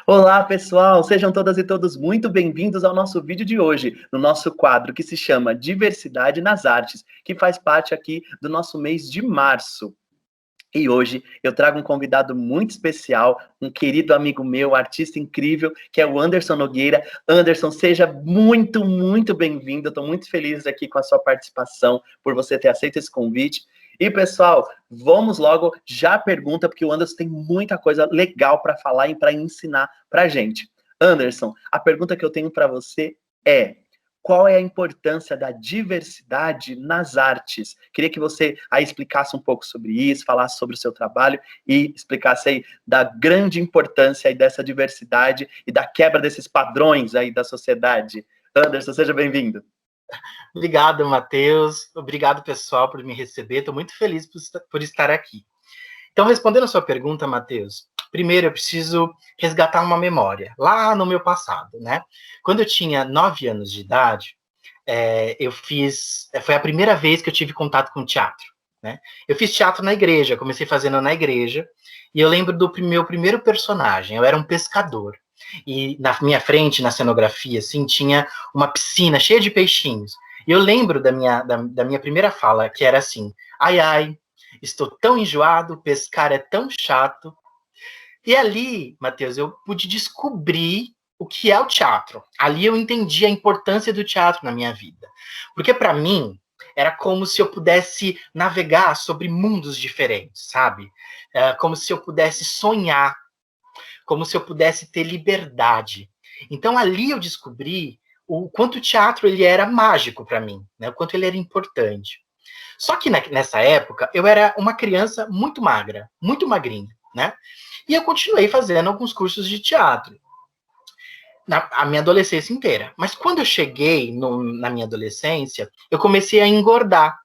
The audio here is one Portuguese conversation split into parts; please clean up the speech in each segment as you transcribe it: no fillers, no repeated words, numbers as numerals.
Olá, pessoal! Sejam todas e todos muito bem-vindos ao nosso vídeo de hoje, no nosso quadro que se chama Diversidade nas Artes, que faz parte aqui do nosso mês de março. E hoje eu trago um convidado muito especial, um querido amigo meu, artista incrível, que é o Anderson Nogueira. Anderson, seja muito bem-vindo. Estou muito feliz aqui com a sua participação, por você ter aceito esse convite. E, pessoal, vamos logo já à pergunta, porque o Anderson tem muita coisa legal para falar e para ensinar para a gente. Anderson, a pergunta que eu tenho para você é: qual é a importância da diversidade nas artes? Queria que você aí explicasse um pouco sobre isso, falasse sobre o seu trabalho e explicasse aí da grande importância aí dessa diversidade e da quebra desses padrões aí da sociedade. Anderson, seja bem-vindo. Obrigado, Matheus. Obrigado, pessoal, por me receber. Estou muito feliz por estar aqui. Então, respondendo a sua pergunta, Matheus, primeiro eu preciso resgatar uma memória, lá no meu passado, né? Quando eu tinha 9 anos de idade, foi a primeira vez que eu tive contato com teatro, né? Eu fiz teatro na igreja, comecei fazendo na igreja, e eu lembro do meu primeiro personagem, eu era um pescador. E na minha frente, na cenografia, assim, tinha uma piscina cheia de peixinhos. E eu lembro da minha primeira fala, que era assim: ai, ai, estou tão enjoado, pescar é tão chato. E ali, Matheus, eu pude descobrir o que é o teatro. Ali eu entendi a importância do teatro na minha vida. Porque para mim era como se eu pudesse navegar sobre mundos diferentes, sabe? Como se eu pudesse sonhar, como se eu pudesse ter liberdade. Então ali eu descobri o quanto o teatro ele era mágico para mim, né? O quanto ele era importante. Só que nessa época eu era uma criança muito magra, muito magrinha, né? E eu continuei fazendo alguns cursos de teatro a minha adolescência inteira. Mas quando eu cheguei na minha adolescência, eu comecei a engordar.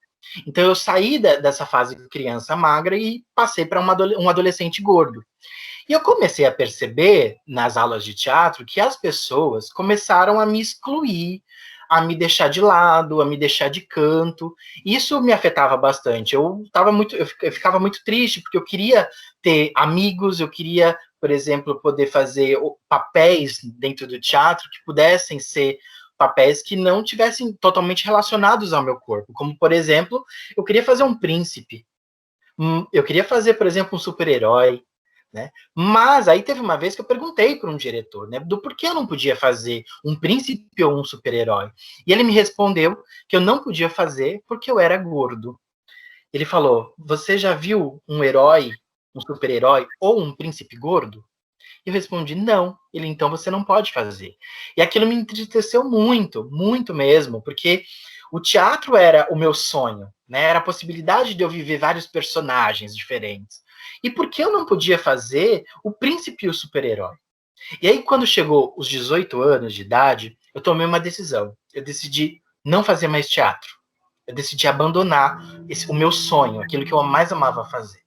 Então eu saí dessa fase de criança magra e passei para um adolescente gordo. E eu comecei a perceber nas aulas de teatro que as pessoas começaram a me excluir, a me deixar de lado, a me deixar de canto. Isso me afetava bastante. Eu ficava muito triste porque eu queria ter amigos, eu queria, por exemplo, poder fazer papéis dentro do teatro que pudessem ser papéis que não tivessem totalmente relacionados ao meu corpo, como por exemplo, eu queria fazer um príncipe. Eu queria fazer, por exemplo, um super-herói, né? Mas aí teve uma vez que eu perguntei para um diretor, né, do porquê eu não podia fazer um príncipe ou um super-herói. E ele me respondeu que eu não podia fazer porque eu era gordo. Ele falou: "Você já viu um herói, um super-herói ou um príncipe gordo?" Eu respondi: "Não." Ele: "Então você não pode fazer." E aquilo me entristeceu muito, muito mesmo, porque o teatro era o meu sonho, né? Era a possibilidade de eu viver vários personagens diferentes. E por que eu não podia fazer o príncipe e o super-herói? E aí, quando chegou os 18 anos de idade, eu tomei uma decisão. Eu decidi não fazer mais teatro. Eu decidi abandonar o meu sonho, aquilo que eu mais amava fazer.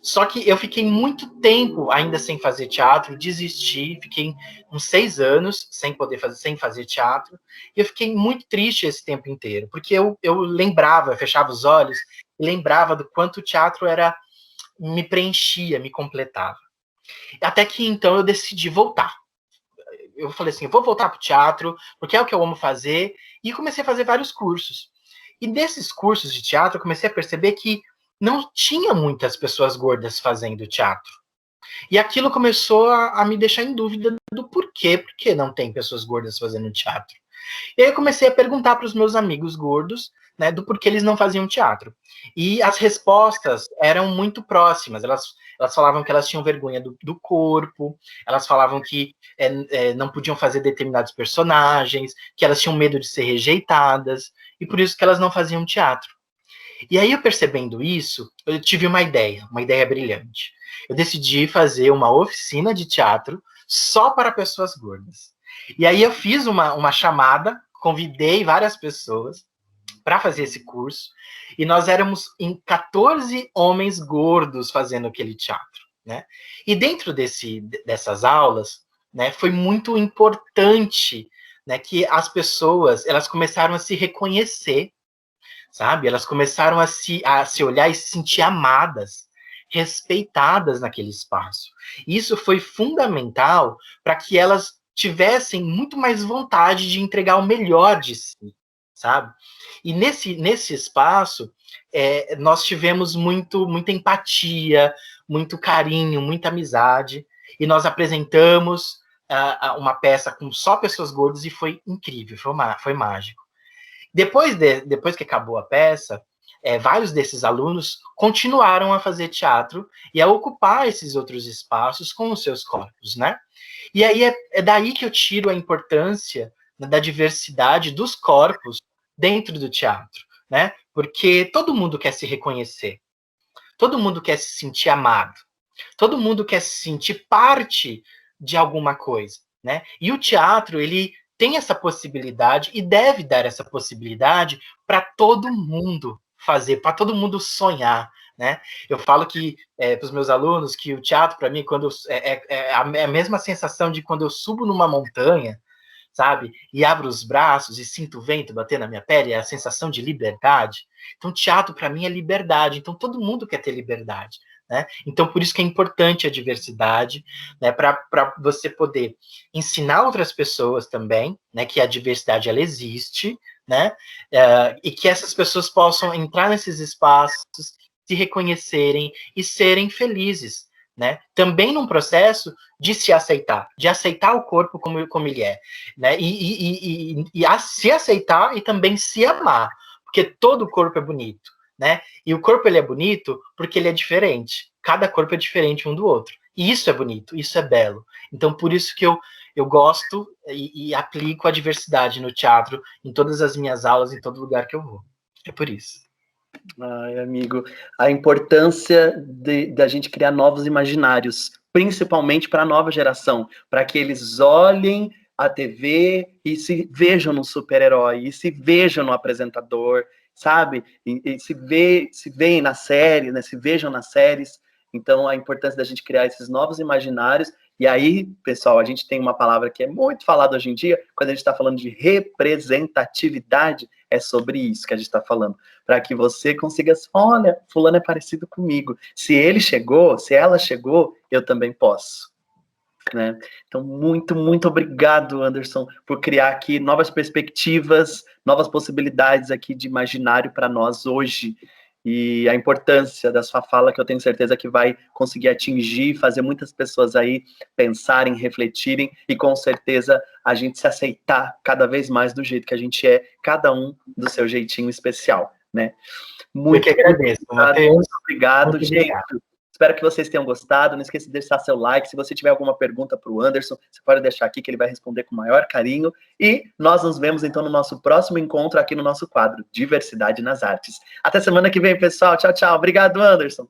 Só que eu fiquei muito tempo ainda sem fazer teatro, desisti, fiquei uns 6 anos sem fazer teatro, e eu fiquei muito triste esse tempo inteiro, porque eu lembrava, eu fechava os olhos e lembrava do quanto o teatro me preenchia, me completava. Até que então eu decidi voltar. Eu falei assim, eu vou voltar para o teatro, porque é o que eu amo fazer, e comecei a fazer vários cursos. E desses cursos de teatro, eu comecei a perceber que não tinha muitas pessoas gordas fazendo teatro. E aquilo começou a me deixar em dúvida do porquê, porque não tem pessoas gordas fazendo teatro. E aí eu comecei a perguntar para os meus amigos gordos, né, do porquê eles não faziam teatro. E as respostas eram muito próximas. Elas falavam que elas tinham vergonha do corpo, elas falavam que não podiam fazer determinados personagens, que elas tinham medo de ser rejeitadas, e por isso que elas não faziam teatro. E aí, eu percebendo isso, eu tive uma ideia brilhante. Eu decidi fazer uma oficina de teatro só para pessoas gordas. E aí eu fiz uma chamada, convidei várias pessoas para fazer esse curso, e nós éramos em 14 homens gordos fazendo aquele teatro, né? E dentro dessas aulas, né, foi muito importante, né, que as pessoas elas começaram a se reconhecer, sabe? Elas começaram a se olhar e se sentir amadas, respeitadas naquele espaço. Isso foi fundamental para que elas tivessem muito mais vontade de entregar o melhor de si, sabe? E nesse espaço, nós tivemos muita empatia, muito carinho, muita amizade, e nós apresentamos uma peça com só pessoas gordas e foi incrível, foi mágico. Depois que acabou a peça, vários desses alunos continuaram a fazer teatro e a ocupar esses outros espaços com os seus corpos, né? E aí é daí que eu tiro a importância da diversidade dos corpos dentro do teatro, né? Porque todo mundo quer se reconhecer, todo mundo quer se sentir amado, todo mundo quer se sentir parte de alguma coisa, né? E o teatro, ele tem essa possibilidade e deve dar essa possibilidade para todo mundo fazer, para todo mundo sonhar, né? Eu falo que para os meus alunos que o teatro para mim é a mesma sensação de quando eu subo numa montanha, sabe? E abro os braços e sinto o vento bater na minha pele, é a sensação de liberdade. Então, teatro para mim é liberdade. Então, todo mundo quer ter liberdade, né? Então, por isso que é importante a diversidade, né? Para você poder ensinar outras pessoas também, né? Que a diversidade ela existe, né? E que essas pessoas possam entrar nesses espaços, se reconhecerem e serem felizes, né? Também num processo de se aceitar, de aceitar o corpo como ele é, né? Se aceitar e também se amar, porque todo corpo é bonito, né? E o corpo ele é bonito porque ele é diferente. Cada corpo é diferente um do outro. E isso é bonito, isso é belo. Então, por isso que eu gosto e aplico a diversidade no teatro, em todas as minhas aulas, em todo lugar que eu vou. É por isso. Ai, amigo, a importância da gente criar novos imaginários, principalmente para a nova geração, para que eles olhem a TV e se vejam no super-herói, e se vejam no apresentador, sabe? E se veem na série, né? Se vejam nas séries. Então, a importância da gente criar esses novos imaginários. E aí, pessoal, a gente tem uma palavra que é muito falada hoje em dia, quando a gente está falando de representatividade, é sobre isso que a gente está falando. Para que você consiga, olha, fulano é parecido comigo. Se ele chegou, se ela chegou, eu também posso. Né? Então, muito, muito obrigado, Anderson, por criar aqui novas perspectivas, novas possibilidades aqui de imaginário para nós hoje. E a importância da sua fala, que eu tenho certeza que vai conseguir atingir, fazer muitas pessoas aí pensarem, refletirem, e com certeza a gente se aceitar cada vez mais do jeito que a gente é, cada um do seu jeitinho especial, né? Muito, eu que agradeço, Matheus. Muito obrigado, gente. Espero que vocês tenham gostado. Não esqueça de deixar seu like. Se você tiver alguma pergunta para o Anderson, você pode deixar aqui que ele vai responder com o maior carinho. E nós nos vemos, então, no nosso próximo encontro aqui no nosso quadro Diversidade nas Artes. Até semana que vem, pessoal. Tchau, tchau. Obrigado, Anderson.